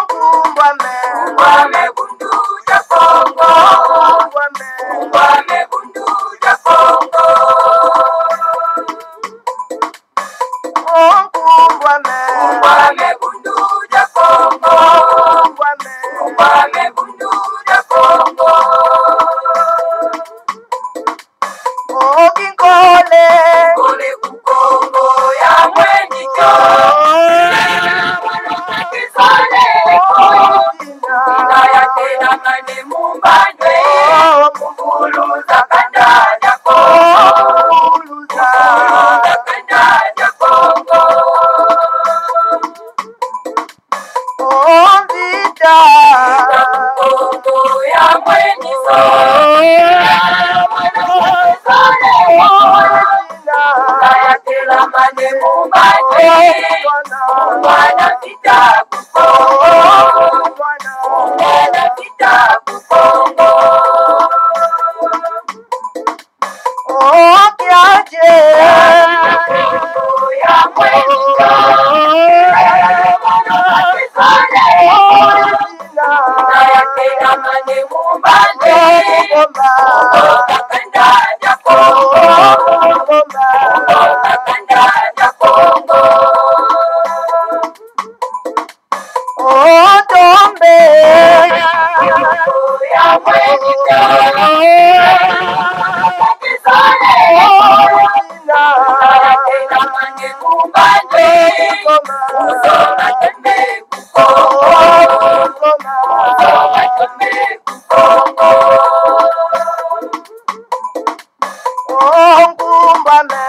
Kumbame bundu ya Kongo. Kumbame bundu ya Kongo. Kumbame bundu ya Kongo. Kumbame bundu ya Kongo. Kole kukongo ya mwenito. Kisole ina ya tena mane mumbande. Mukuluza kanda ya Kongo. Mukuluza kanda ya Kongo. Vita kukongo ya mwenito. Mane mumbande wana vita kukongo. Wana vita kukongo. Kiaje ya mwenito. Mane mumbande kanda ya Kongo. Kanda ya Kongo. Tombe ya mwenito. Mane mumbande usoma tembe kukongo. Usoma tembe kukongo. Kumbame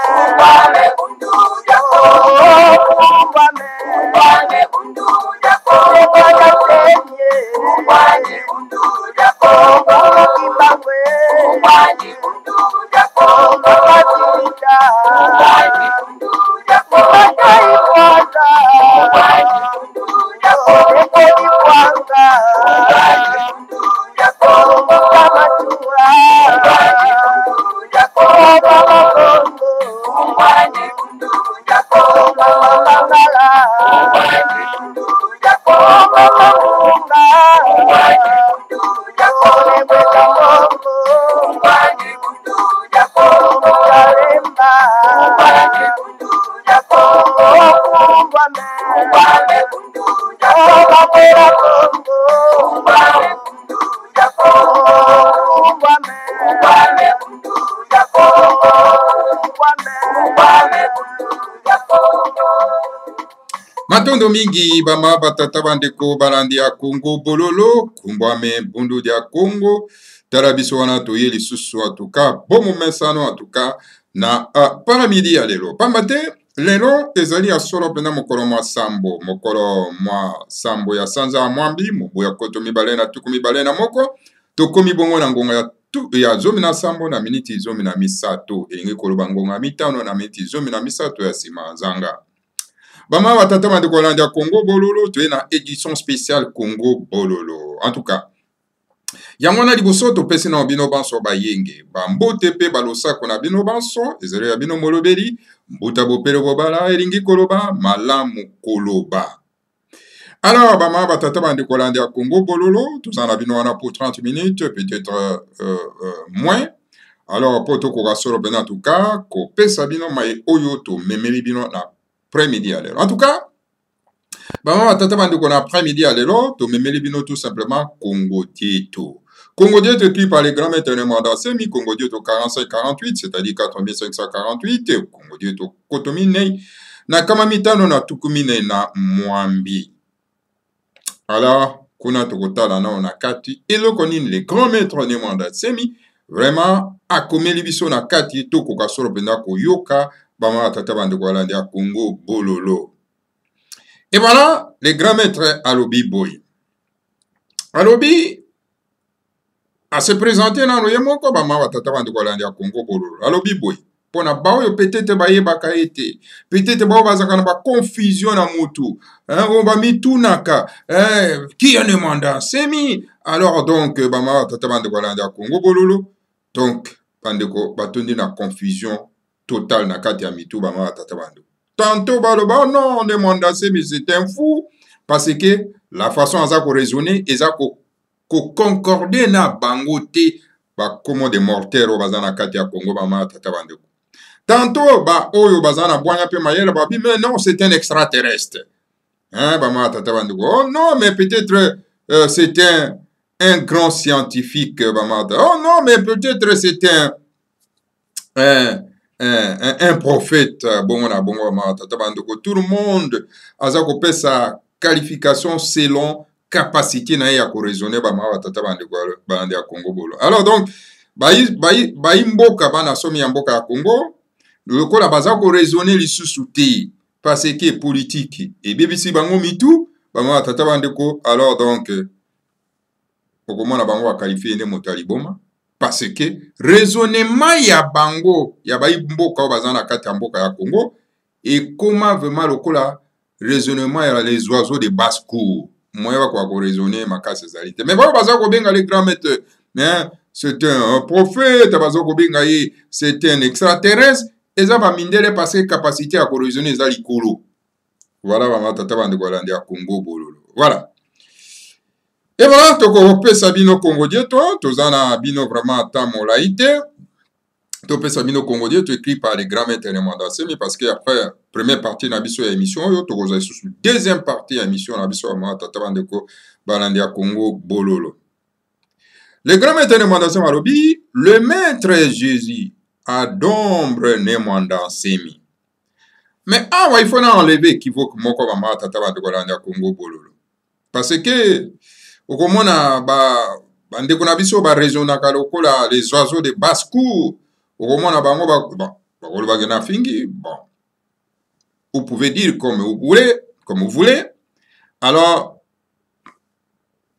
bundu ya Kongo. Kumbame bundu ya Kongo. Kumbame bundu ya Kongo. Kumbame bundu ya Kongo. Kumbame bundu ya Kongo. Matondo mingi bama batata bandeko balandi ya Kongo bololo kumbwame bundu dia Kongo tarabiso wana toye lisusu atuka bomo mesano atuka na paramidi ya lelo pambate lelo ezali ya solo pena mokolo mwa sambo ya sanza mwambi mobu ya koto mibale na tuku mibale na moko tokomi bongo na ngonga ya zomi na sambo na miniti zomi na misato elingi koloba ngonga mitano na miniti zomi na misato ya sima zanga. Bama batata bandeko balandi ya Kongo bololo toye na édition spéciale Kongo bololo. En tout cas, yango na liboso topesi na bino banso bayenge bambote pe balosako na bino banso ezali ya bino molobeli mbuta bopele bobala elingi koloba malamu koloba. Alors bama batata bandeko balandi ya Kongo bololo tozana bino wana pour 30 minutes peut-être moins. Alors poto koka solo bena en tout cas ko pesa bino mai oyo to memeli bino na après-midi à l'heure. En tout cas, bah, on a après-midi à l'heure, to memeli bino tout simplement Congo Dieto. Congo Dieto écrit par les grands maîtres de mandat semi, Congo Dieto 45-48, c'est-à-dire 4548, Congo Dieto Kotomine, na Kamamita no na Tukumine na Mwambi. Alors, kuna tokotala na on a kati, et le konine les grands maîtres de mandat semi, vraiment, a komeli biso na kati, to kokasoro benda ko yoka, Bama tata bande kwa ya Congo bololo. Et voilà, les grands maîtres Alobi Boy. Alobi a se présenté dans le Yemoko, Bama tata bande kwa ya Congo bololo. Alobi Boy. Pona bao yo peut-être baye baka ete. Peut-être bao bazaka na ba confusion na mutu. On ba mitunaka. Qui a demandé? Semi. Alors donc, Bama tata bande kwa ya Congo bololo. Donc, bandeko batondi na confusion total na kati ya mitu bama tata bando. Tantôt baloba non on demande assez mais c'est un fou parce que la façon aza ko raisonner eza ko concorder na bango te ba komo de mortels oyo baza na kati ya Congo bama tata bandeko. Tantôt ba oyo baza na bwanya pe mayele babi mais non c'est un extraterrestre. Hein bama tata bandeko. Oh non mais peut-être c'est un grand scientifique bama. Oh non mais peut-être c'est un prophète. Bon na bongo bama tata bandeko. Tout le monde aza ko pesa qualification selon capacité na ya ko raisonner ba ma tata bande ya Congo bolo. Alors donc bayi mboka bana somi ya mboka ya Congo lokola baza ko raisonner lisusu te parce que politique et bibisi bango mitu ba ma tata bande ko. Alors donc okomona bango a qualifier ne motaliboma parce que raisonnement ya bango ya bayi mboka baza na kati ya mboka ya Congo et comment vraiment lokola raisonnement ya les oiseaux de basse-cour. Moi, je vais raisonner ma casse zalité. Mais voilà, les grands maîtres, c'est un prophète, c'est un extraterrestre, et ça va minder parce que capacité à raisonner les alikolo. Voilà, voilà. Et voilà, tu peux sabino Congo toi, tu as bino vraiment ta molaïté. Tu peux sabino Congo tu écrit par les grands maîtres Nemandasemi parce que après première partie na biso ya émission yo to kozai sous deuxième partie ya émission na biso ma tata bandeko balandia Congo bololo. Le grand maître Nemandasemi alobi le maître Jésus a d'ombre Nemandasemi. Mais il faut enlever qui vaut moko ma tata bandeko balandia Congo bololo. Parce que okomona bandeko na biso ba raisonnaka lokola les oiseaux de basse-cour. Au moins, vous pouvez dire comme vous voulez. Alors,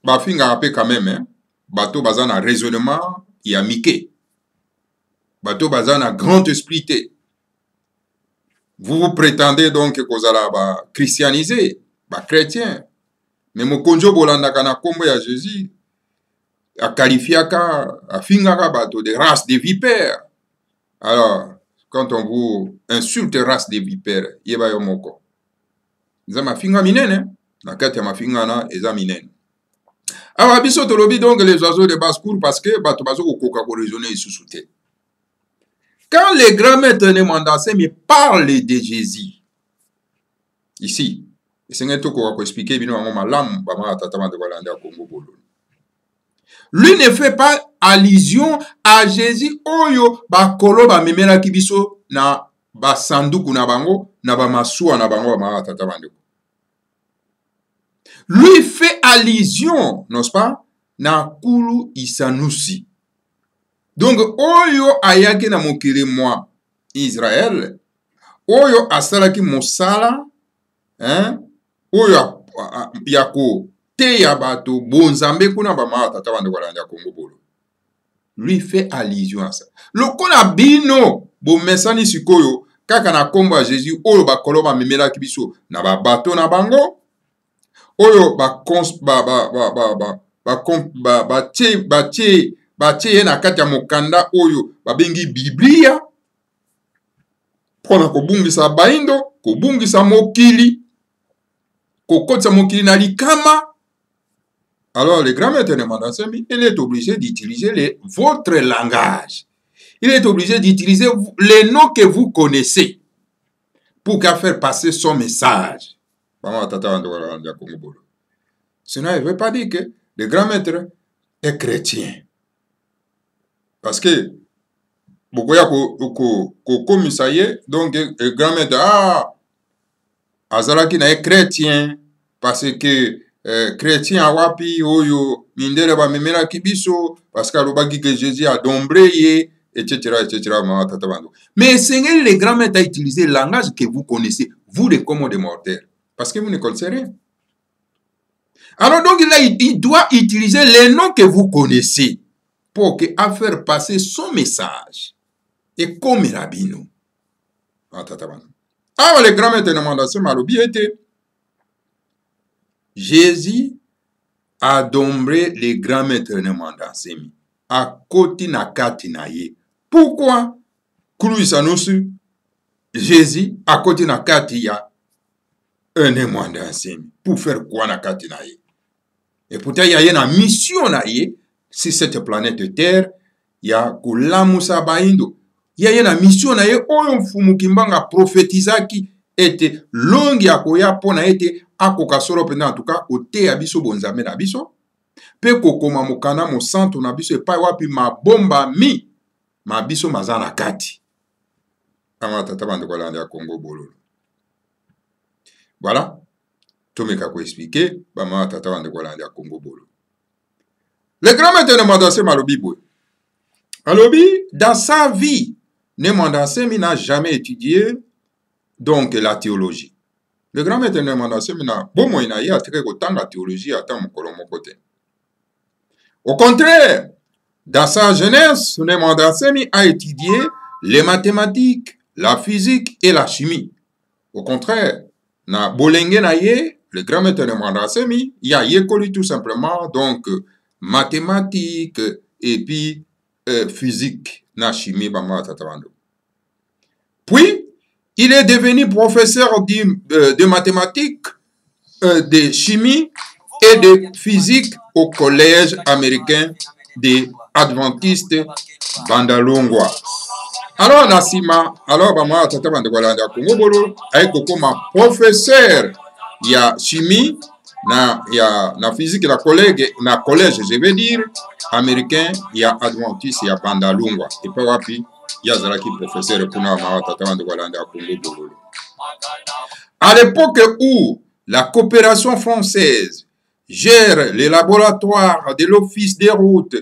bafinga rapé quand même, hein. Bateau bazan a raisonnement, il y a Mickey. Bateau bazan a grand esprit. Vous prétendez donc que vous allez christianiser, chrétien. Mais mon conjo bolanda kana kombo ya Jésus a qualifié a finga bateau de race de vipères. Alors, quand on vous insulte race de vipères, yeba yo moko. Za mafinga minene, na kati ya mafinga na eza minene. Alors, biso tolobi donc les oiseaux de basse-cour parce que bato bazo kokoka ko raisonner isusu te. Quand les grands maîtres Nemandasemi parlent de Jésus, ici, c'est to ko expliquer bino ngo malamu ba ma tata bande balanda Congo bolo. Lui ne fait pas allusion à Jésus oyo bakolo ba memela kibiso na ba sanduku na bango na ba masua na bango ba tata bande. Lui fait allusion, n'est-ce pas, na kulu isanusi. Donc oyo ayaki na mokili mwa Israël, oyo asalaki mosala, hein, oyo yako te ya bato bonzambe kuna ba ma tata bande balanda Congo bolo. Lui fait allusion à ça. Lokola bino bo mesani sikoyo kaka na kombo ya Jésus oyo bakolo ba memela kibiso na ba bato na bango oyo batie na kati ya mokanda oyo babengi Biblia pona kobungisa baindo kobungisa mokili kokotisa mokili na likama. Alors, le grand maître Nemandasemi, il est obligé d'utiliser votre langage. Il est obligé d'utiliser les noms que vous connaissez pour faire passer son message. Sinon, il ne veut pas dire que le grand maître est chrétien. Parce que, donc, le grand maître, Azalaki est chrétien, parce que chrétien awapi oyo mindele ba memela kibiso parce que alobaki que Jésus a dombré etc. Mais Seigneur les grands maîtres a utilisé le langage que vous connaissez, vous les communs des mortels, parce que vous ne connaissez rien. Alors donc là il doit utiliser les noms que vous connaissez pour faire passer son message. Et comme rabino. Alors les grands maîtres Nemandasemi malobi était Jésus a dombré les grands maîtres Nemandasemi à côté na kati na ye. Pourquoi Kuluisanusu Jésus à côté na kati ya un Nemandasemi pour faire quoi na kati na ye? Et pourtant, il y a une mission na ye, sur cette planète Terre, il y a Kulamusa Baindo. Il y a une mission na ye, oyo mfumu kimbanga prophétisaki, ete longi ya koya pona ete akoka solo pena en tout cas, ote abiso bonzame na biso, pe kokoma mokana mo santo na biso epai wapi mabomba mi, ma biso mazana kati. Ama tata bande kwa lande ya Congo bololo. Voilà. Tomeka ko expliquer, bama tata bande kwa lande ya Congo bololo. Le grand maître Nemandasemi Malobi boy. Alobi, dans sa vie, Nemandasemi n'a jamais étudié donc la théologie. Le grand maître Nemandasemi n'a bon ina ya très autant la théologie attend mon kolomo côté. Au contraire, dans sa jeunesse, Nemandasemi a étudié les mathématiques, la physique et la chimie. Au contraire, na bolenge na ye, le grand maître Nemandasemi, il a école tout simplement donc mathématiques et puis physique na chimie bama tatabando. Puis il est devenu professeur de mathématiques, de chimie et de physique au collège américain des adventistes Bandalungwa. Alors Nasima, alors bama tatabando kwa Congo bolo ay kokoma professeur ya chimie na physique na collège je vais dire américain ya adventiste ya Bandalungwa et pas wapi ya zalaki professeur kuna ma tata de Walanda Congo bololo. À l'époque où la coopération française gère les laboratoires de l'office des routes,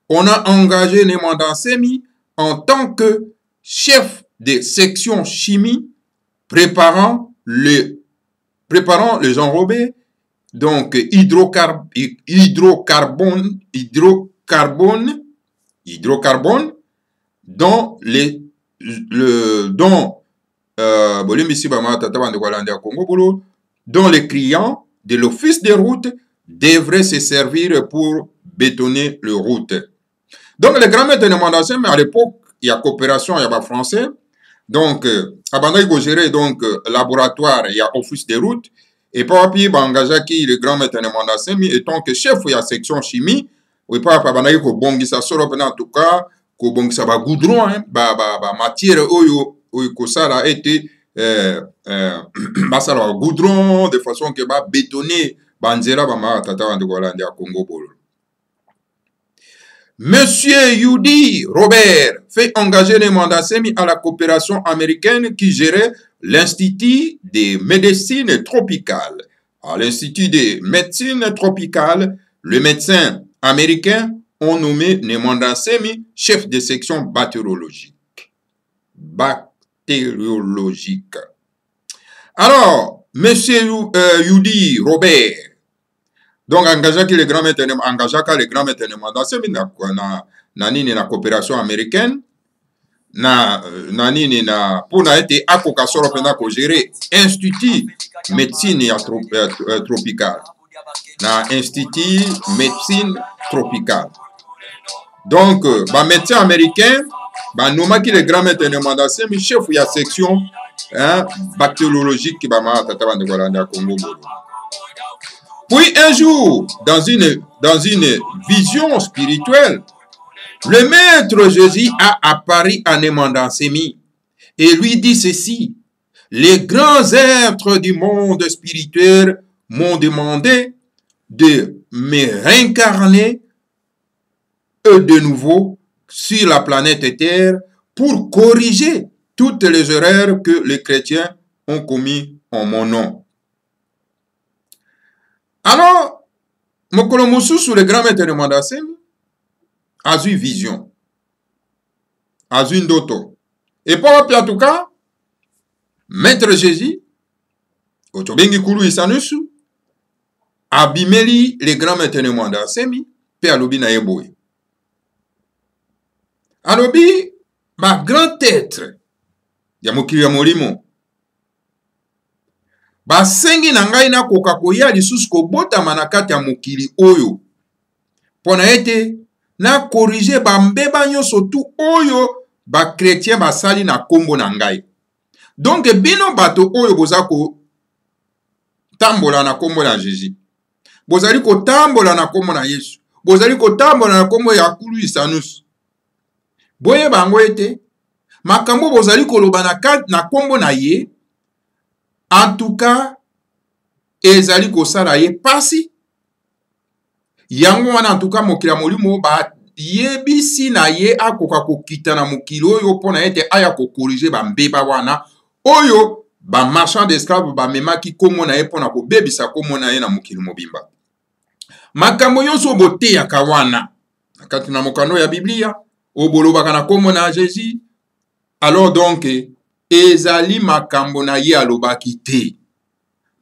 on a engagé Nemandasemi en tant que chef de section chimie préparant les enrobés donc hydrocarbone dont les clients de l'office des routes devraient se servir pour bétonner les routes. Donc les grand maîtres de Nemandasemi à l'époque il y a coopération il y a pas français donc abanda il gérer donc laboratoire il y a office des routes et puis bangajaki le grand maître de Nemandasemi étant que chef il y a section chimie ou pas abanda ko bongisa solo en tout cas ko bongisa ba goudron ba matière oyo ko sala été basala goudron de façon que ba bétonner banzela ba ma tata de Hollande à Congo bolo. Monsieur Yudi Robert fait engager Nemandasemi à la coopération américaine qui gérait l'Institut de médecine tropicale. À l'Institut de médecine tropicale, le médecin américain ont nommé Nemandasemi chef de section bactériologique. Alors, monsieur Yudi Robert, donc engagé le grand maître Nemandasemi na nini na coopération américaine na nini na pour na été akoka solo pena ko gérer institut médecine tropicale na institut médecine tropicale. Donc ba médecin américain ba nomaki le grand maître Nemandasemi chef ya section bactériologique qui ba ma tata bande Hollande Congo. Puis un jour, dans une vision spirituelle, le maître Jésus a apparu à Nemandasemi et lui dit ceci: les grands êtres du monde spirituel m'ont demandé de me réincarner de nouveau sur la planète Terre pour corriger toutes les erreurs que les chrétiens ont commises en mon nom. Alors, mokolo mosusu le grand maître Nemandasemi a eu vision, a eu ndoto. Et pas en tout cas, maître Jésus, otobengi kulu isanusu, abimeli le grand maître Nemandasemi, pe alobi na yeboye. Alobi, ma grand être, ya mokili ya molimo, basengi na ngai na koka koya lisusu kobotama na kati ya mokili oyo pona ete na corriger bambeba nyonso tu oyo ba chrétien basali na kombo na ngai. Donc bino bato oyo boza ko tambola na kombo na Jésus bozali kotambola na kombo na Yesu, bozali kotambola na kombo ya nkulu Isanus. Boyeba yango ete makambo bozali koloba na kombo na ye, en tout cas ezali kosala ye pasi. Yango wana en tout cas mokili ya molimo yebisi na ye akoka kokita na mokili oyo mpona ete aya kokorige bambeba wana oyo marchand d'esclave bamemaki kombo na ye mpona kobebisa kombo na ye na mokili mobimba. Makambo nyonso boteyaka wana na kati na mokano ya Biblia obolobaka na kombo na Jésus, alors donc ezali makambo na ye alobaki te.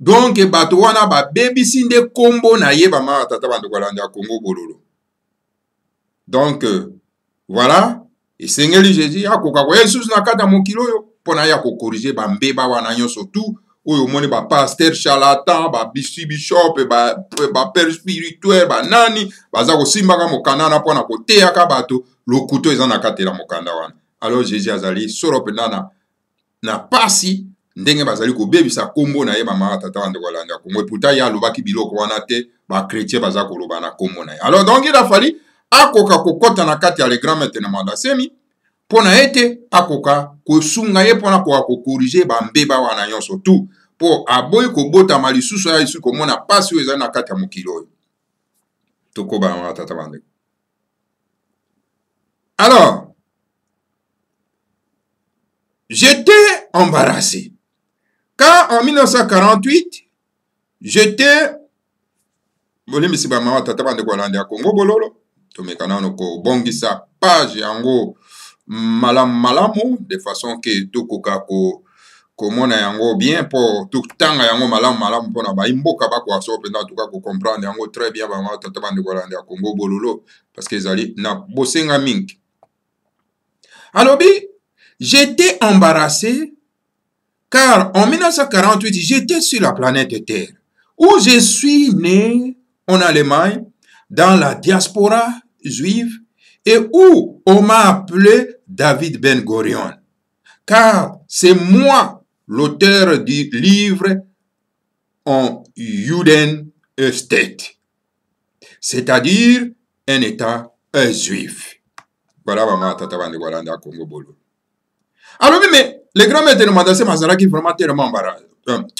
Donc bato wana babebisi nde kombo na ye bamama tata bandeko balanda ya Kongo bololo. Donc voilà, esengeli Jésus akoka koya lisusu na kati ya mokili oyo mpona ya kokorige bambeba wana nyonso tu oyo omoni bapaster charlatan, bishop, bapere spirituel, banani baza kosimbaka mokanda mpona koteyaka bato lokuto eza na kati ya mokanda wana. Alors Jésus azali solo mpenza na pasi ndenge bazali kobebisa kombo na ye bamama tata bandeko balanda ya Kongo. Pourtant ye alobaki biloko wana te, bakretien baza koloba na kombo na ye. Alors donc il a fallu akoka kokota na kati ya le grand maître na mandasemi mpona ete akoka kosunga ye mpona koka kokorige bambeba wana nyonso tu mpo aboyi kobotama lisusu ya lisusu komona pasi oyo ezali na kati ya mokili oyo. Tokoba bamama tata bandeko. Alors j'étais embarrassé car en 1948 j'étais bolimbisi bamama tata bandeko balanda ya Kongo bololo tomekana no ko bongisa page yango malamu de façon que tokoka komona yango bien po totanga yango malamu mpona baimboka bakwaso mpenza tuka comprendre yango très bien bamama tata bandeko balanda ya Kongo bololo parce que ezali na bosenga mingi. Alobi j'étais embarrassé car en 1948 j'étais sur la planète Terre où je suis né en Allemagne dans la diaspora juive et où on m'a appelé David Ben Gurion, car c'est moi l'auteur du livre en Judenstate, c'est-à-dire un État juif. Voilà, maman, tata bandeko balanda Kongo bolo. Alors, mais les grands maîtres de Mandassé Mazaraki vraiment tellement embarrassé.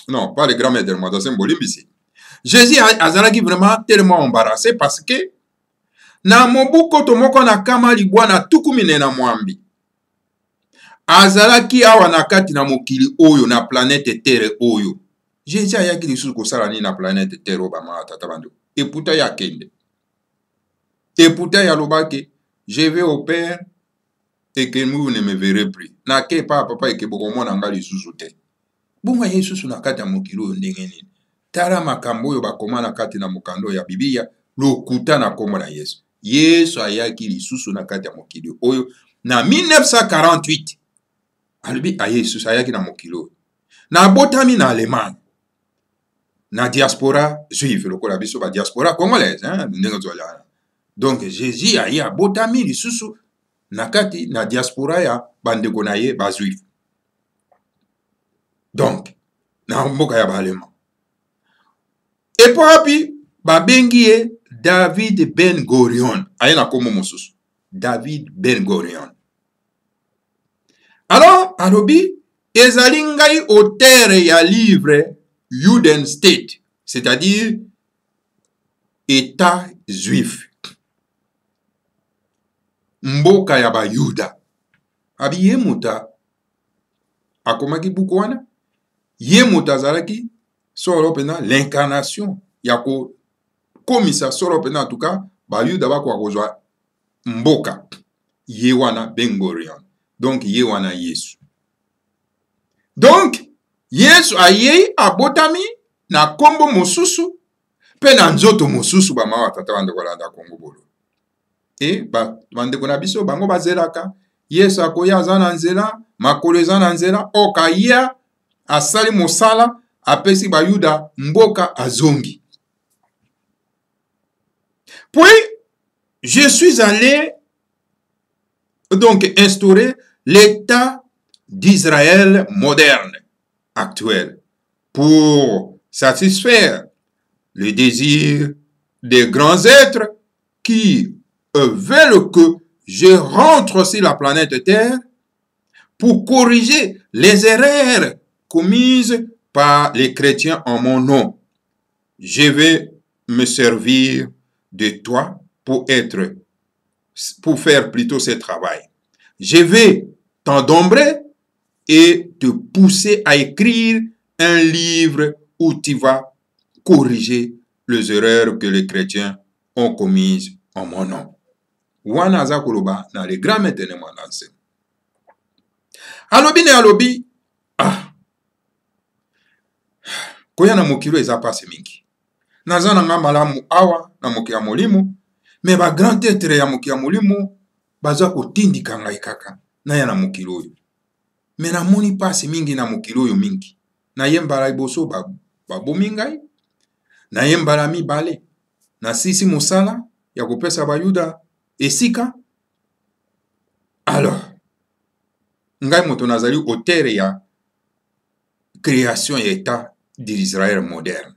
Non, pas les grands maîtres de Mandassé Mbolimbisi. Jésus azalaki vraiment tellement embarrassé parce que na mobuko tomoko na kama libwa na tukumine na mwambi azalaki awa na kati na mokili oyo na planète Terre oyo. Jésus ayaki lisusu kosala nini na planète Terre oyo bamama tata bandeko. Et pourtant ya kende. Et pourtant ya lobaki je vais au Père et que vous ne me verrez plus. Na ke papa et que bokomona nga lisusu te. Bongo ya lisusu na kati ya mokili oyo ndenge nini. Tala makambo oyo bakoma na kati na mokando ya Biblia lokuta na kombo na Yesu. Yesu ayaki lisusu na kati ya mokili oyo na 1948. Alobi a Yesu ayaki na mokili oyo. Na botami na Allemagne. Na diaspora juive lokola biso ba diaspora congolaise ndenge zola. Donc Jésus ayi abotami lisusu na kati na diaspora ya bandeko na ye ba juif. Donc na mboka ya ba Allemand. Et puis, babengi ye David Ben Gurion. Aye na kombo mosusu. David Ben Gurion. Alors, alobi, ezali ngai auteur ya livre Judenstate, c'est-à-dire État juif. Mboka ya ba Yuda. Abi ye muta akomaki buku wana. Ye muta azalaki solo pena l'incarnation yako komisa solo pena en tout cas ba yuda bako akozwa mboka ye wana Ben Gurion. Donc ye wana Yesu. Donc Yesu aye abotami na kombo mosusu pe na nzoto mosusu ba mawa tata bandeko balanda Kongo bolo. Et bandeko na biso bango bazelaka Yesu akoya aza na nzela makolo eza na nzela okaya asali mosala apesi bayuda mboka azongi. Puis je suis allé donc instaurer l'État d'Israël moderne actuel pour satisfaire le désir des grands êtres qui veulent que je rentre sur la planète Terre pour corriger les erreurs commises par les chrétiens en mon nom. Je vais me servir de toi pour faire plutôt ce travail. Je vais t'endombrer et te pousser à écrire un livre où tu vas corriger les erreurs que les chrétiens ont commises en mon nom. Wana aza koloba na le grand maître ne mwandanse. Alobi ne alobi, koya na mokilo eza pasi mingi. Naza na nga malamu awa na mokili ya molimo, me ba grand tetre ya mokili ya molimo baza kotindika ngai kaka na ya na mokili oyo. Me namoni pasi mingi na mokili oyo mingi. Na yembala iboso babomi ngai, na yembala mibale, na sisi mosala ya kopesa bayuda esika. Alors, ngai moto nazali auteur ya création ya état d'Israël moderne.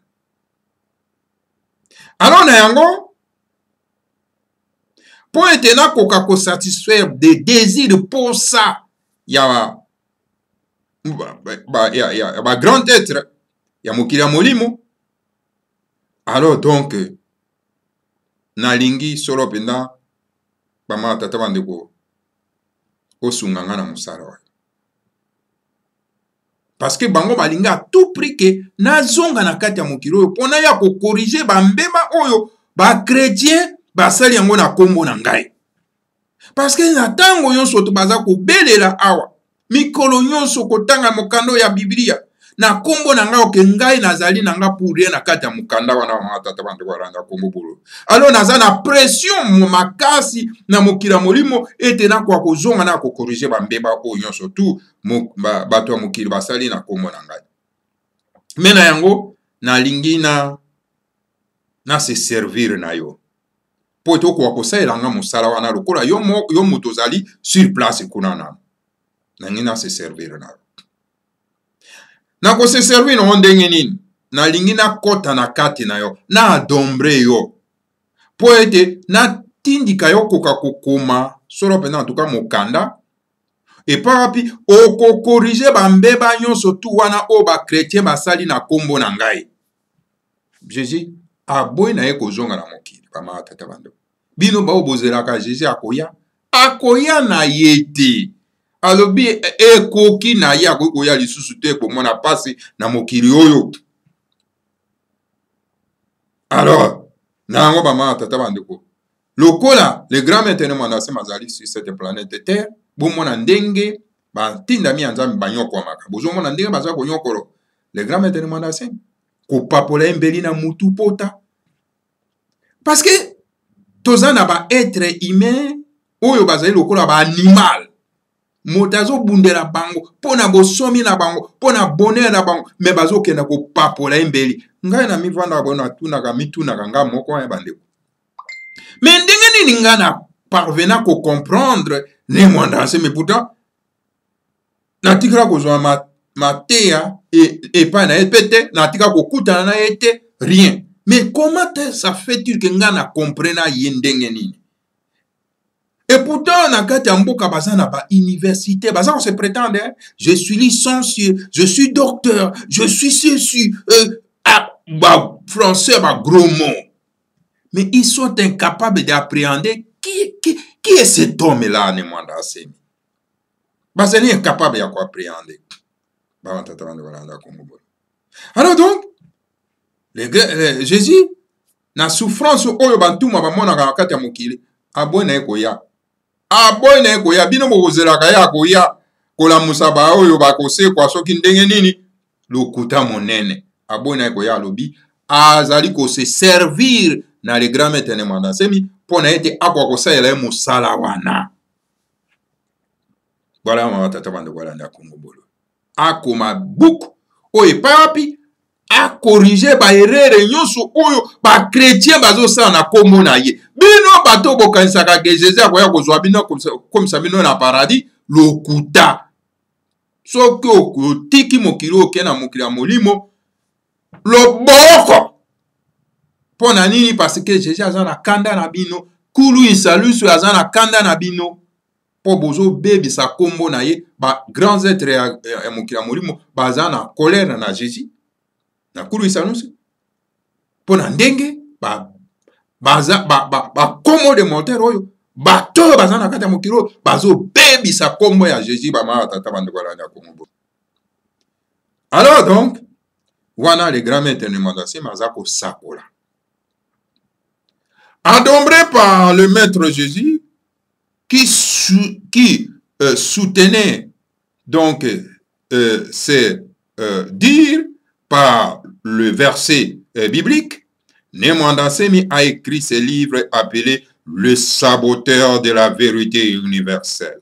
Alors na yango, po ete na koka ko satisfaire des désirs pour ça ya ba grand être ya mokili ya molimo. Alors donc nalingi solo penda bama tata bandeko osunga nga na mosala wa. Parce que bango balinga à tout prix que nazonga na kati ya mokili oyo pona ya ko corriger ba mbeba oyo ba chrétien basali yango na kombo na ngai. Parce que na tango nyonso to baza ko belela awa mikolo nyonso kotanga mokando ya Biblia na kombo na nga oke ngai nazali na nga pour rien na kati ya mokanda wana wa tata bantu baranda kombo bolo. Alors naza na pression makasi na mokila molimo ete na kwa kozonga na ko corriger ba mbeba oyo nyonso tu bato ya mokili basali na kombo na ngai. Mais na yango na lingi na se servir na yo. Po to kwa kosaela nga mosala wana lokola yo moto zali sur place kuna na. Na ngina se servir na yo. Na ko se servir na ndenge nini? Na lingi na kota na kati na yo, na adombre yo. Po ete na tindika yo koka kokoma, solo pena en tout cas mokanda. Et parapi oko corriger ba mbeba nyonso tu wana o ba chrétien basali na kombo na ngai. Jésus aboy na ye kozonga na mokili ba matata bando. Bino ba obozelaka Jésus akoya na yete. Alobi ekoki na ya koya lisusu te ko mona pasi na mokili oyo. Alors nango ba matata bandeko. Lokola le grand maintenant mandase mazali sur cette planète Terre, bo mona ndenge ba tinda mi anzambi banyoko maka. Bozo mona ndenge baza ko nyokolo. Le grand maintenant mandase ko papola mbeli na mutu pota. Parce que tozana ba être humain oyo bazali lokola ba animal. Motazo bundela bango pona bosomi na bango pona bonheur na bango me bazo kenda ko papola mbeli. Ngai na mivanda bona tunaka mitunaka nga moko ya bandeko. Mais ndenge nini nga na parvena ko comprendre ne mwandanse mais pourtant natikala kozwa matea et pas na epete natika ko kutana na ete rien. Mais comment ça fait-il que nga na comprena yendenge nini? Et pourtant na kati ya mboka baza na ba université baza on se prétendre hein? Je suis licencié, je suis docteur, je suis ceci français ba gros mots. Mais ils sont incapables d'appréhender qui est cet homme-là, ne mwanda asemi. Parce qu'ils sont incapables de appréhender. Alors donc, Jésus, na souffrance oyo bantuma bamona na kati ya mokili, aboy na ekoya. Aboy na ekoya bino bozelaka ya koya kolamusa ba oyo bakose kwa soki ndenge nini lokuta monene. Aboy na ekoya alobi azali ko se servir na le grand maître ne mwanda semi pona ete akwa kosaela mosala wana. Voilà ma tata bande voilà nda Kongo bolo. Akoma buku oye papi a corriger ba erreur nyonso oyo ba chrétien bazo sa na kombo na ye. Bino bato bokanisa ka Jésus akoya kozwa bino comme ça bino na paradis lokuta. Soki okutiki mokili okena mokili ya molimo loboko Pona nini parce que Jésus aza na kanda na bino. Kulu isalusu aza na kanda na bino. Po bozo bebisa kombo na ye ba grands êtres ya mokili ya molimo baza na colère na Jésus. Na kulu isalusu. Pona ndenge baza kombo de mortel oyo bato baza na kati ya mokili oyo bazo bebisa kombo ya Jésus bama tata bandeko balanda kombo. Alors donc wana le grand maître de Mandasé maza ko sakola. Adombré par le maître Jésus qui soutenait donc c'est dire par le verset biblique, Nemwandasemi a écrit ce livre appelé Le saboteur de la vérité universelle.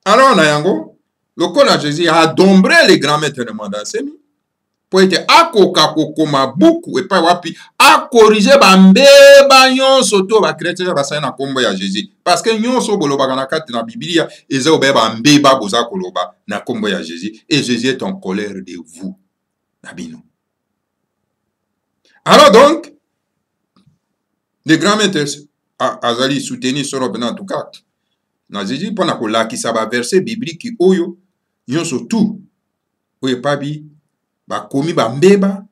Alors, Nayango, le col Jésus a adombré les grands maîtres de Nemwandasemi pour être akoka kokoma buku et pas wapi a corriger bambeba nyonso to ba chrétien ba sa na kombo ya Jésus parce que nyonso boloba na kati na Biblia eza obeba mbeba boza koloba na kombo ya Jésus et Jésus est en colère de vous nabino. Alors donc les grands maîtres azali soutenir sur en tout cas na Jésus pona ko lakisa ba verset biblique oyo nyonso tout oyo pabi bakomi bambeba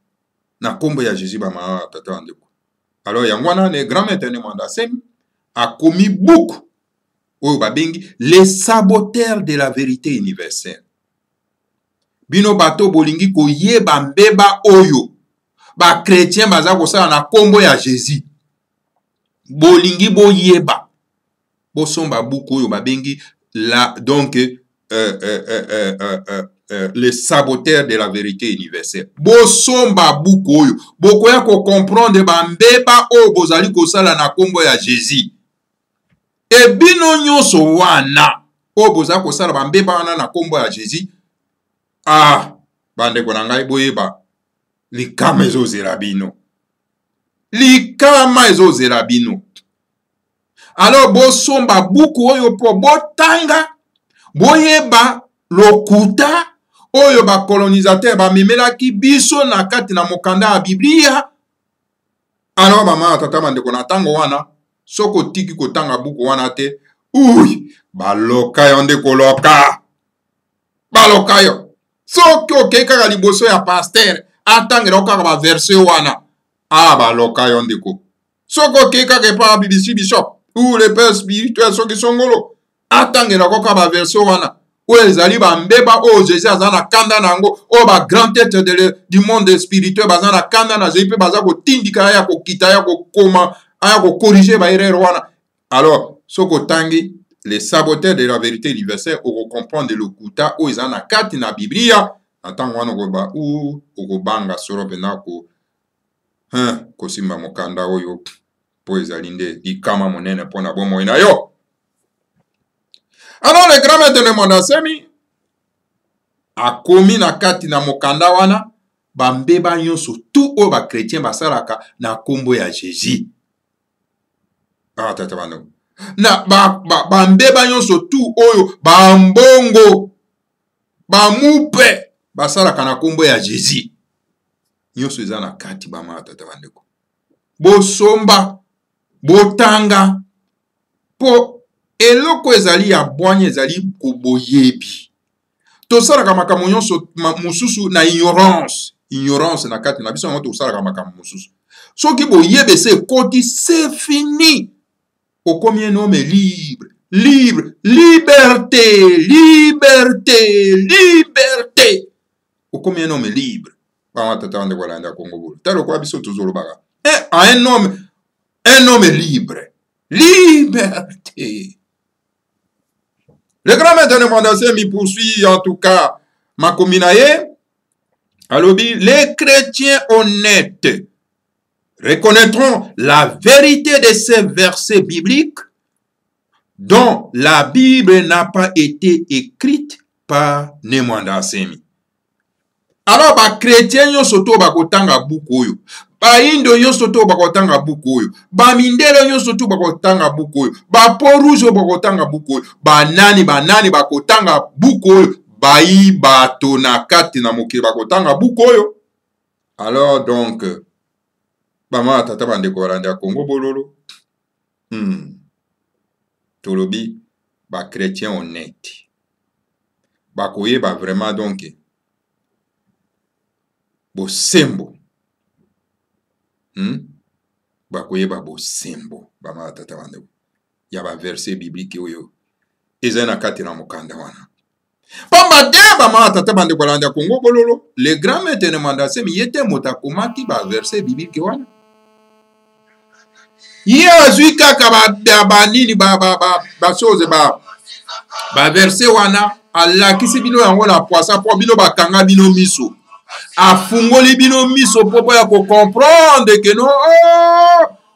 na kombo ya Jésus bama tata andeko. Alors yangwana ne grand maître Nemwandasemi a commis beaucoup oyo babengi les saboteurs de la vérité universelle. Bino bato bolingi koyeba mbeba oyo ba chrétien baza kosala na kombo ya Jésus. Bolingi boyeba bosomba buku oyo babengi la donc les saboteurs de la vérité universelle. Bosomba buku oyo bokoya ko comprendre bambeba oyo bozali kosala na kombo ya Jésus. E bino nyonso wana oyo boza kosala bambeba wana na kombo ya Jésus. Ah, bandeko na ngai boyeba likama ezozela bino. Likama ezozela bino. Alors bosomba buku oyo po botanga boyeba lokuta oyo ba colonisateur ba memelaki biso na kati na mokanda ya Biblia. Alors mama tata bandeko na tango wana soko tiki kotanga buku wana te uy baloka yo ndeko loka baloka yo soki okei kaka liboso ya pasteur atangela okaka ba verset wana baloka yo ndeko soki okei kaka epa BBC bishop ou le père spirituel soki songolo atangela okaka ba verset wana oyo ezali bambeba oyo Jésus aza na kanda nango oyo ba grand tête du monde spirituel baza na kanda na Jésus pe baza kotindika ya kokita ya kokoma aya kokorige ba erreur wana. Alors soko tangi les saboteurs de la vérité universelle oko comprendre le kuta oyo eza na kati na Biblia na tango wana koba ou okobanga soro pena ko kosimba mokanda oyo po ezali nde likama monene pona bomoi na yo. Alors le grand maître de Nemwandasemi a commis na kati na mokanda wana bambeba nyonso tout oyo ba chrétien basalaka na kombo ya Jésus. Tata bando. Na bambeba nyonso tout oyo bambongo bamupe basalaka na kombo ya Jésus. Nyonso eza na kati bama tata bandeko. Bosomba botanga po eloko ezali ya bwanya ezali koboyebi. Tosalaka makambo nyonso mususu na ignorance na kati na biso ngo tosalaka makambo mususu. Soki boyebe se koti c'est fini. Okomi un homme libre, liberté. Okomi un homme libre. Bama tata ande wala nda Kongo bolo. Talo kwa biso tozolo baga. Un homme libre. Liberté. Le grand maître de Nemwandasemi poursuit en tout cas ma cominaye. Alobi, les chrétiens honnêtes reconnaîtront la vérité de ces versets bibliques dont la Bible n'a pas été écrite par Nemwandasemi. Alors, ba chrétien nyonso to bakotanga buku oyo. Ba indo nyonso to bakotanga buku oyo. Ba mindele nyonso to bakotanga buku oyo. Ba po rouge bakotanga buku oyo. Ba nani bakotanga buku oyo. Ba i bato na kati na mokili bakotanga buku oyo. Alors donc bama tata bandeko balandi ya Congo bololo tolobi ba chrétien honnête bakoyeba vraiment donc bosembo bakoyeba bosembo bama tata bandeko ya ba verset biblique oyo eza na kati na mokanda wana pamba te bama tata bandeko balandi ya Congo bololo le grand maître ne mandase mi yete motakomaki ba verset biblique wana ye azwi kaka banini basoze ba verset wana alakisi bino yango na poisa po bino bakanga bino miso afungoli bino miso popo ya comprendre que no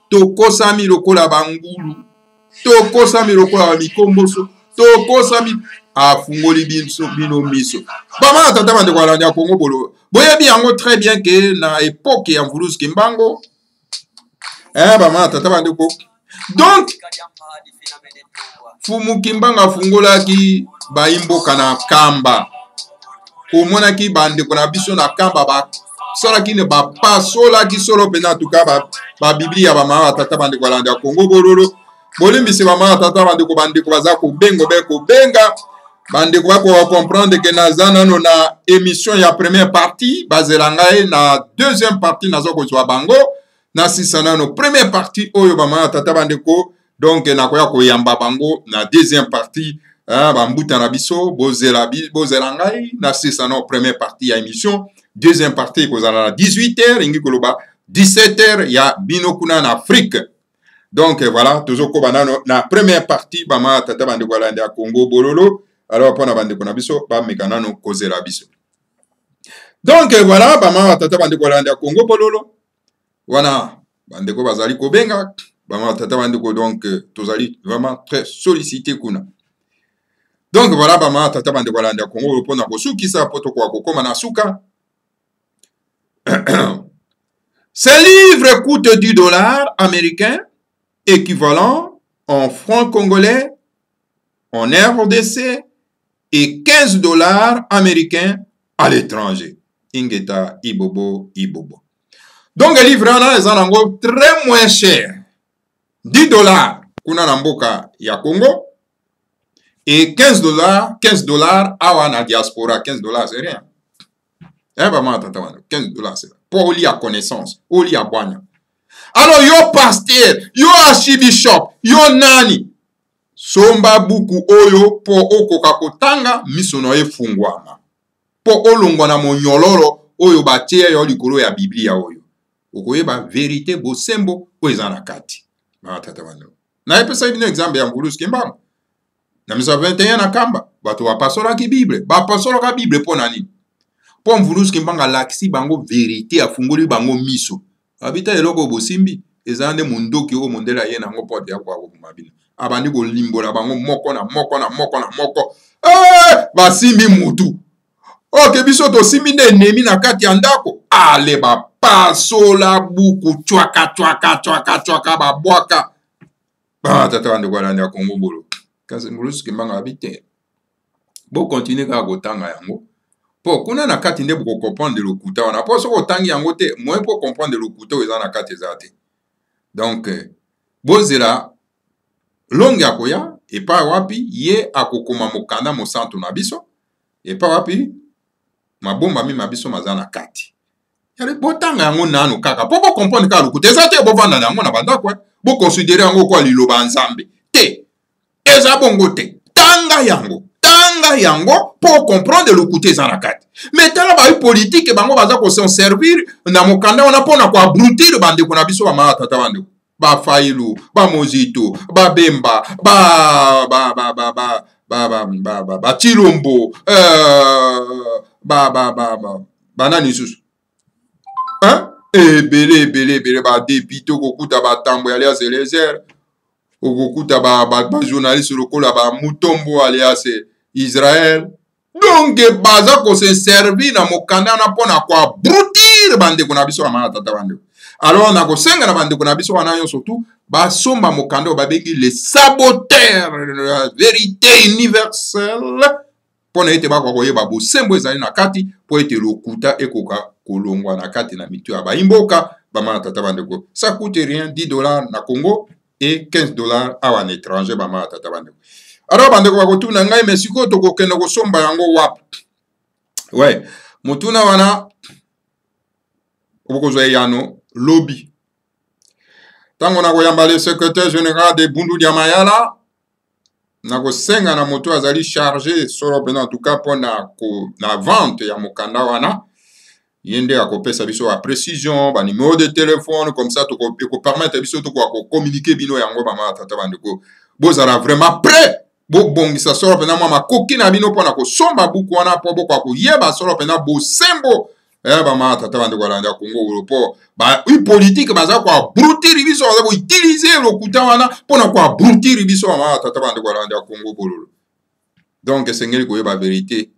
tokosami lokola bangulu tokosami lokola bamikomboso tokosami afungoli bino miso bama tata bandeko balandi ya Congo bolo boyebi yango très bien que na époque ya Mvulus Kimbango bama tata bandeko donc Fumu Kimbango afungolaki baimboka na kamba omonaki bandeko na biso na kamba basalaki ne bapasolaki solo pena tuka ba biblia bama tata bandeko balandi ya Congo bololo bolimbisi bama tata bandeko baza kobenga bandeko bako comprendre que naza nano na émission ya première partie bazela ngai na deuxième partie nazo kozwa bango na sisa nano première partie oyo bama tata bandeko donc nakoya koyamba bango na deuxième partie bambuta na biso bozela ngai na sisa nano première partie ya émission deuxième partie kozala na 18h ingi koloba 17h ya bino kuna na Afrique. Donc voilà tozokoba nano na première partie bama tata bandeko balandi ya Congo bololo alors pona bandeko na biso bameka nano kozela biso. Donc voilà bama tata bandeko balandi ya Congo bololo wana bandeko bazali kobenga bama tata bandeko donc tozali vraiment très sollicité kuna. Donc voilà bama tata bandeko balandi ya Congo pona kosukisa poto kwa kokoma na suka. Ce livre coûte $10 américains équivalent en francs congolais, en RDC et $15 américains à l'étranger. Ingeta ibobo. Donc le livre là est très moins cher. $10 kuna na mboka ya Congo et $15 awa na diaspora. $15 c'est rien. $15 c'est là. Pour lire connaissance, pour lire boigna. Alors yo pasteur, yo archibishop, yo nani somba buku oyo po okoka kotanga misono efungwama po olongwa na monyololo oyo batie yo likolo ya Biblia oyo okoyeba vérité bosembo oyo eza na kati na tata bano na epesa bino exemple ya Mvulus Kimbango na misa 21 na kamba bato bapasola ki Bible bapasola ka Bible po nani po Mvulus Kimbango lakisi bango vérité afungoli bango miso abita eloko bosimbi ezande mundoki o mondela ye nango pote ya kwa kumabina abandi ko limbola bango moko na moko basimbi mutu oke biso to simbi ne nemi na kati ya ndako ale ba pasola buku chwaka babwaka tata bande kwa landa Congo bolo kasi Mvulus Kimbango abite bo continue ka kotanga yango po kuna na kati nde boko comprendre le kuta wana po soko tangi yango te moins pour comprendre le kuta eza na kati ezate donc bozela longue akoya epa wapi ye akokoma mokanda mo santo na biso epa wapi mabomba mi mabiso maza na kati yale botanga yango nanu kaka po bo comprendre ka le kuta ezate bo vanda yango na banda kwa bo considérer yango kwa liloba nzambe te eza bongo te tanga yango pour comprendre le côté zanakati. Mais tala ba politique bango baza ko s'en servir na mokanda wana pona ko abrutir bande ko na biso ba mata tata bande ba failu ba mozito ba bemba ba chilombo ba nani susu ebele ba dépito ko kuta ba tambo alias Elezer okukuta ba journaliste lokola ba Mutombo alias Israël. Donc baza ko se servir na mokanda na pona kwa brutir bande ko na biso ba tata bande. Alors na ko senga na bande ko na biso wana yo surtout ba somba mokanda ba bengi les saboteurs de la vérité universelle. Pona ete ba ko yeba bo sembo ezali na kati po ete lokuta ekoka kolongwa na kati na mitu ya ba imboka bama tata bandeko. Ça coûte rien, 10 dollars na Congo et 15 dollars à un étranger bama tata bandeko. Alors bandeko bakotuna ngai mais siko tokokende kosomba yango wapi. Ouais, mutuna wana obokozwa yano lobby. Tango na koyamba le secrétaire général de Bundu Diamayala na kosenga na moto azali chargé solo pena en tout cas pour na vente ya mokanda wana yende akopesa biso ba précision ba numéro de téléphone comme ça to ko permettre biso to ko communiquer bino yango bama tata bandeko bozala vraiment prêt bo bongisa solo pena mwa makoki na bino pona ko somba buku wana po bo ko yeba solo pena bo sembo bama tata bandeko alanda Congo Europe ba politique baza ko brutir biso baza ko utiliser lokuta wana pona ko brutir biso bama tata bandeko alanda Congo bololo. Donc sengeli ko yeba vérité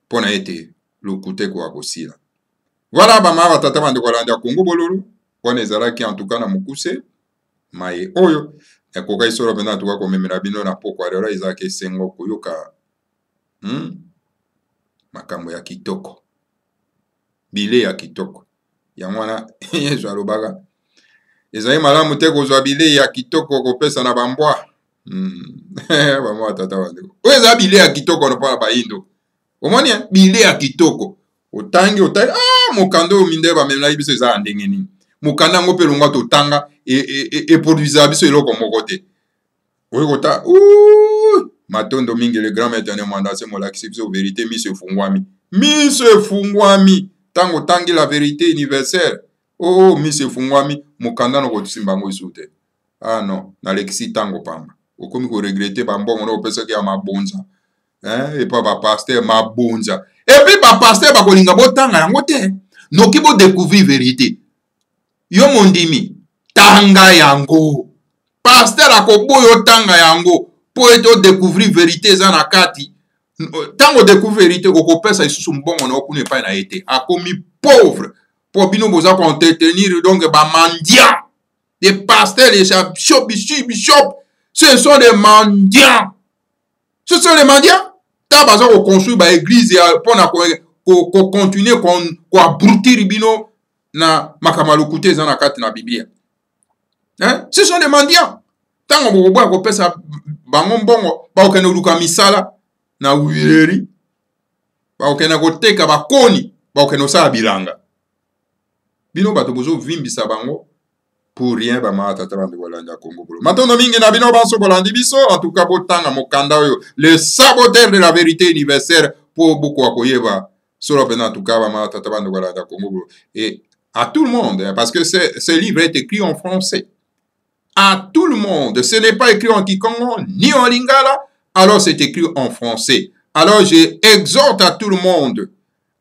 pona ete lokuta ko akosila. Voilà bama tata bandeko alanda Congo bololo pona ezalaki en tout cas na mukuse maye oyo ekoka isoro pena tuka ko memela bino na poko alora izaki sengo koyoka makambo ya kitoko bile ya kitoko ya mwana yesu alobaka ezali malamu te kozwa bile ya kitoko kopesa na bambwa bamwa tata bandeko oyo eza bile ya kitoko mpona bayindo omoni bile ya kitoko otangi mokanda oyo minde bamemelaki biso eza ya ndenge nini mokanda yango mpe longwa totanga eproduisaka biso eloko moko te oyo kota matondo mingi le grand maître ne mandase molakisi biso vérité miso efungwami tango tangi la vérité universelle miso efungwami mokanda na kosimba yango isu te non nalekisi tango pamba okomi koregrete bambongo na opesaki ya mabonza epa bapaster mabonza epi bapaster bakolinga botanga yango te noki bodécouvrir vérité yo mondimi tanga yango paster akoboyo tanga yango po ete odécouvrir vérité eza na kati tango découvrir vérité okopesa isusu mbongo na okuna epai na ye te akomi pauvre po bino boza koentretenir donc bamandia des pasteurs des bishop ce sont des mendiants ta baza koconstruire baéglise mpona kocontinue koabrutir bino na makambo lokuta eza na kati na biblia ce sont des mendiants tango bokoboya kopesa bango mbongo bakokende koluka misala na wileri bakokende koteka bakoni bakokende kosala bilanga bino bato bozovimbisa bango pour rien bama tata bandeko balanda Congo bolo matondo mingi na bino banso bolandi biso en tout cas botanga mokanda oyo le saboteur de la vérité universelle po boko akoyeba solo pena en tout cas bama tata bandeko balanda Congo bolo et à tout le monde parce que ce livre est écrit en français à tout le monde. Ce n'est pas écrit en kikongo ni en lingala, alors c'est écrit en français. Alors j'exhorte à tout le monde,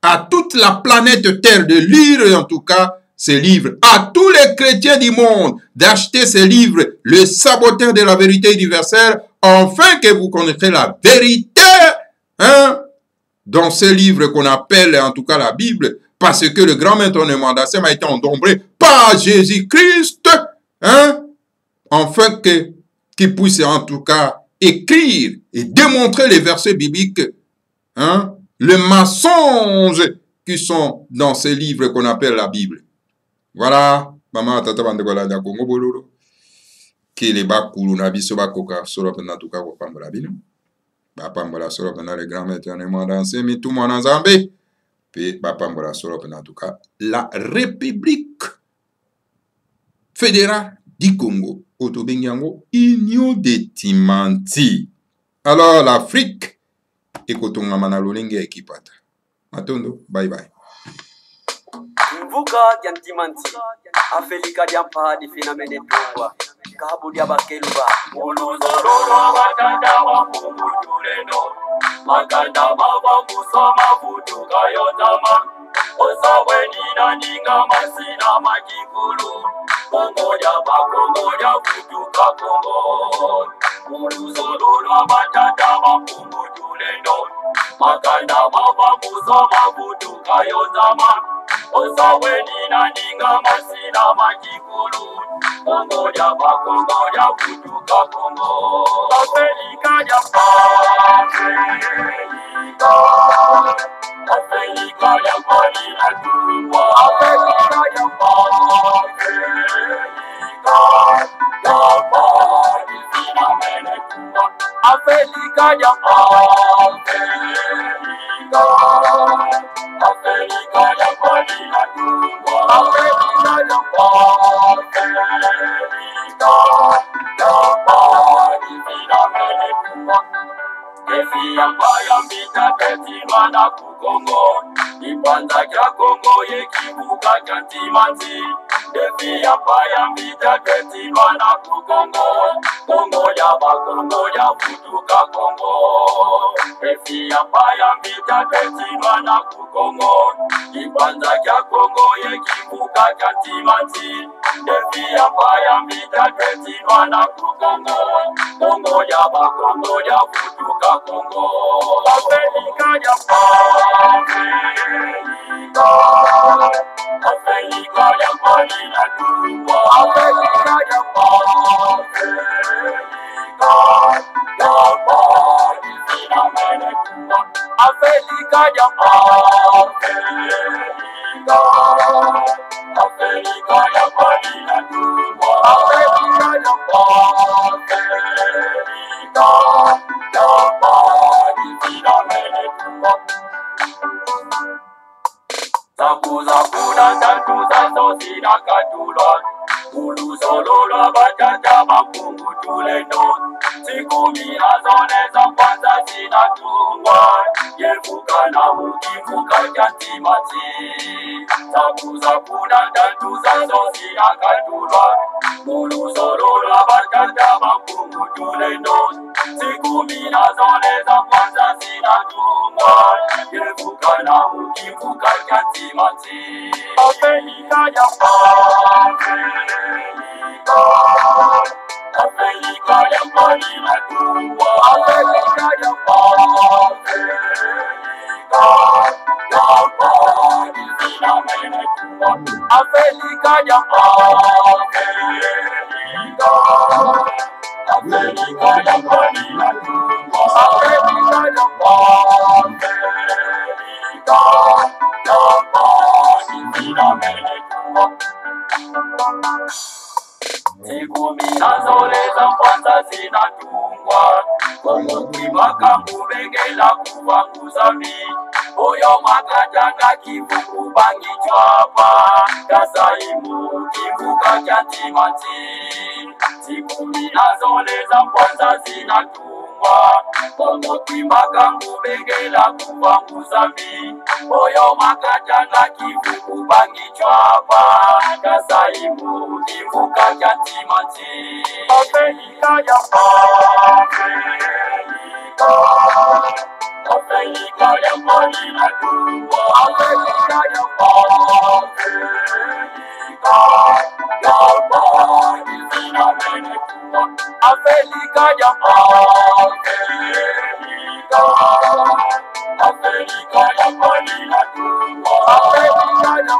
à toute la planète Terre de lire en tout cas ces livres, à tous les chrétiens du monde d'acheter ces livres, le saboteur de la vérité universelle, afin que vous connaîtrez la vérité dans ces livres qu'on appelle en tout cas la Bible, parce que le grand maître Mandassem a été endombré par Jésus-Christ, afin qu'il puisse en tout cas écrire et démontrer les versets bibliques, les mensonges qui sont dans ces livres qu'on appelle la Bible. Voilà, maman tata bande kola da Congo bololo, qui les bakulu na biso bakoka solo pena tuka ko pambola bino, ba pambola solo pena le grand maître ne mandanse mi tout mon Nzambe, puis ba pambola solo pena tuka la République fédérale du Congo. Otobengiango Union de Timanti. Alors l'Afrique ekotonga manalolenge ekipata. Matondo, bye bye. Mvuka ya Timanti. Afelika ya mpadi finamene tungwa. Kabu ya bakeluba. Uluzororo watanda wa mungu tulendo. Makanda baba kusoma kutuka yotama. Osawe nina ninga masina makikulu. Kongoja kutuka Kongo. Uluzororo watanda wa mungu tulendo. Makanda baba kusoma kutuka yotama. Osawe nina ninga masina makikulu. Kongoja kutuka Kongo. Afrika ya Afrika ya Afrika ya Africa ya Africa ya kwani na tungwa Africa ya kwani vina mene tungwa Kefi ambaya mbita petima na kukongo Ipanza kya Kongo ye kibuka kya timanzi Kefi ambaya mbita petima na kukongo Kongo ya bakongo ya futuka Kongo Kefi ambaya mbita petima na kukongo Ipanza kya Kongo ye kibuka kya timanzi Kefi ambaya mbita petima na kukongo Kongo ya bakongo ya futuka Kongo Africa ya Africa ya kwani na tungwa Africa ya kwani vina mene tungwa Africa ya Africa ya kwani na tungwa Africa ya kwani vina mene tungwa Zakuza kuna tatu zazo zina katulwa Ulusolola batata makungu tulendo Siku minazone za kwanza zinatungwa Yevuka na ukivuka jantimati Zakuza kuna tatu zazo zina katulwa Ulusolola batata makungu tulendo Siku minazone za kwanza zinatungwa Yevuka na ukivuka jantimati Africa ya Africa ya kwani na tungwa Africa ya kwani vina mene tungwa Africa ya Africa ya kwani na tungwa Africa ya kwani vina mene tungwa Siku minazoleza kwanza zinatungwa Kongo kwimaka mubengela kuvanguza mi Oyo makajanga kivuku bangi chwapa Kasaimu kivuka kya timati Siku minazoleza kwanza zinatungwa Kongo kwimaka mubengela kuvanguza mi Oyo makajanga kivuku bangi chwapa Kasaimu kivuka kya timati Africa ya Africa ya kwani na tungwa Africa ya kwani vina mene tungwa Africa ya Africa ya kwani na tungwa Africa ya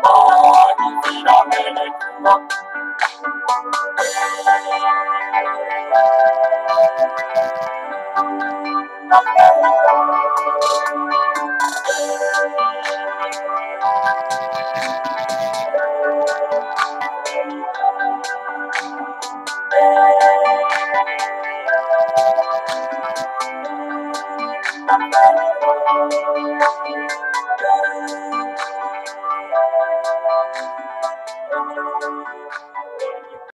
kwani vina mene tungwa